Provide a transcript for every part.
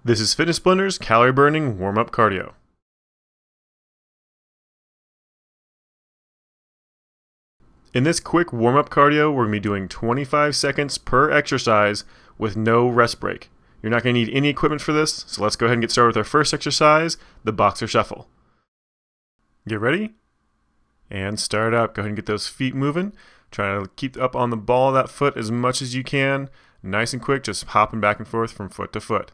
This is Fitness Blender's Calorie Burning Warm-Up Cardio. In this quick warm-up cardio, we're going to be doing 25 seconds per exercise with no rest break. You're not going to need any equipment for this, so let's go ahead and get started with our first exercise, the boxer shuffle. Get ready, and start up. Go ahead and get those feet moving. Try to keep up on the ball of that foot as much as you can. Nice and quick, just hopping back and forth from foot to foot.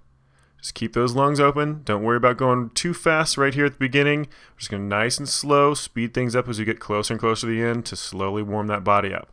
Just keep those lungs open. Don't worry about going too fast right here at the beginning. We're just going to nice and slow, speed things up as we get closer and closer to the end to slowly warm that body up.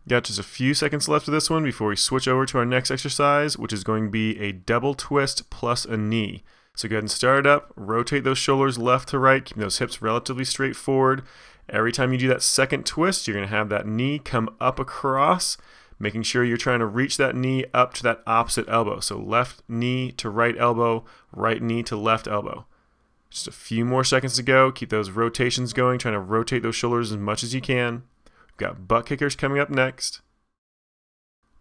Got just a few seconds left of this one before we switch over to our next exercise, which is going to be a double twist plus a knee. So go ahead and start it up, rotate those shoulders left to right, keeping those hips relatively straight forward. Every time you do that second twist, you're going to have that knee come up across, making sure you're trying to reach that knee up to that opposite elbow. So left knee to right elbow, right knee to left elbow. Just a few more seconds to go. Keep those rotations going, trying to rotate those shoulders as much as you can. We've got butt kickers coming up next.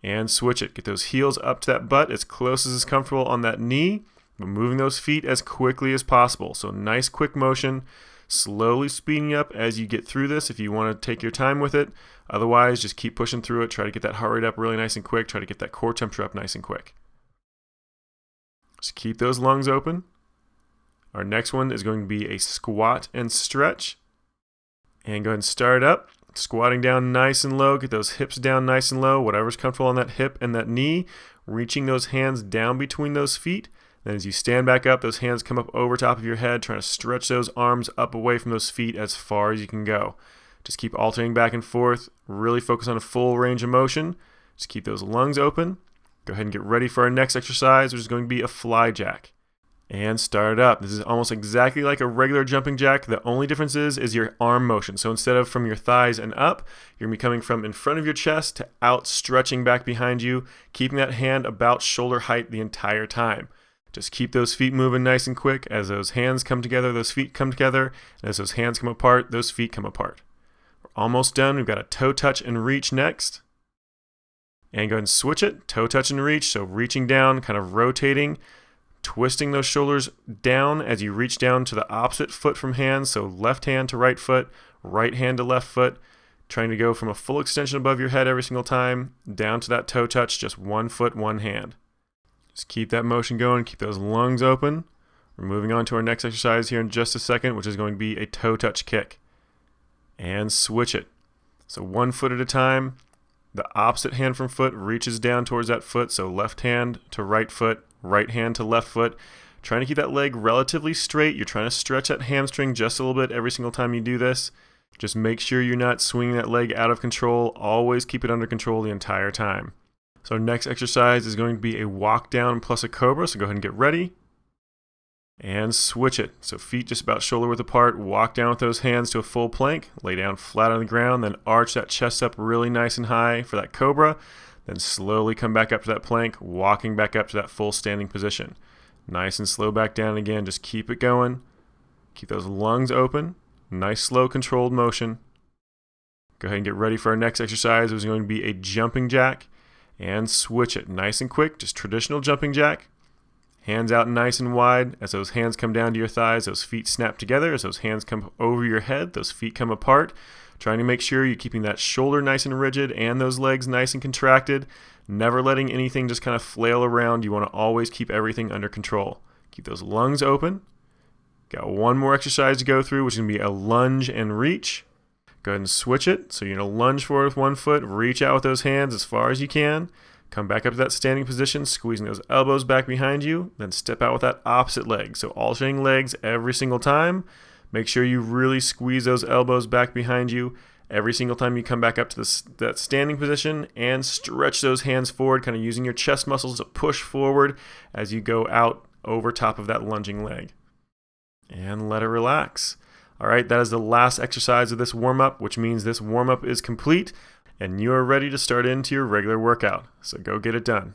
And switch it. Get those heels up to that butt as close as is comfortable on that knee, but moving those feet as quickly as possible. So nice quick motion, slowly speeding up as you get through this if you want to take your time with it. Otherwise, just keep pushing through it. Try to get that heart rate up really nice and quick. Try to get that core temperature up nice and quick. Just keep those lungs open. Our next one is going to be a squat and stretch. And go ahead and start up. Squatting down nice and low. Get those hips down nice and low. Whatever's comfortable on that hip and that knee. Reaching those hands down between those feet. Then as you stand back up, those hands come up over top of your head, trying to stretch those arms up away from those feet as far as you can go. Just keep alternating back and forth. Really focus on a full range of motion. Just keep those lungs open. Go ahead and get ready for our next exercise, which is going to be a fly jack. And start it up. This is almost exactly like a regular jumping jack. The only difference is your arm motion. So instead of from your thighs and up, you're going to be coming from in front of your chest to out, stretching back behind you, keeping that hand about shoulder height the entire time. Just keep those feet moving nice and quick. As those hands come together, those feet come together. And as those hands come apart, those feet come apart. We're almost done. We've got a toe touch and reach next. And go ahead and switch it. Toe touch and reach. So reaching down, kind of rotating, twisting those shoulders down as you reach down to the opposite foot from hand. So left hand to right foot, right hand to left foot. Trying to go from a full extension above your head every single time, down to that toe touch, just one foot, one hand. Just keep that motion going, keep those lungs open. We're moving on to our next exercise here in just a second, which is going to be a toe touch kick. And switch it. So one foot at a time. The opposite hand from foot reaches down towards that foot, so left hand to right foot, right hand to left foot. Trying to keep that leg relatively straight. You're trying to stretch that hamstring just a little bit every single time you do this. Just make sure you're not swinging that leg out of control. Always keep it under control the entire time. So our next exercise is going to be a walk down plus a cobra. So go ahead and get ready. And switch it. So feet just about shoulder width apart. Walk down with those hands to a full plank. Lay down flat on the ground. Then arch that chest up really nice and high for that cobra. Then slowly come back up to that plank. Walking back up to that full standing position. Nice and slow back down again. Just keep it going. Keep those lungs open. Nice slow controlled motion. Go ahead and get ready for our next exercise. It is going to be a jumping jack. And switch it nice and quick, just traditional jumping jack. Hands out nice and wide. As those hands come down to your thighs, those feet snap together. As those hands come over your head, those feet come apart. Trying to make sure you're keeping that shoulder nice and rigid and those legs nice and contracted. Never letting anything just kind of flail around. You want to always keep everything under control. Keep those lungs open. Got one more exercise to go through, which is going to be a lunge and reach. Go ahead and switch it. So you're going to lunge forward with one foot, reach out with those hands as far as you can. Come back up to that standing position, squeezing those elbows back behind you. Then step out with that opposite leg. So alternating legs every single time. Make sure you really squeeze those elbows back behind you every single time you come back up to that standing position. And stretch those hands forward, kind of using your chest muscles to push forward as you go out over top of that lunging leg. And let it relax. All right, that is the last exercise of this warm-up, which means this warm-up is complete and you are ready to start into your regular workout. So go get it done.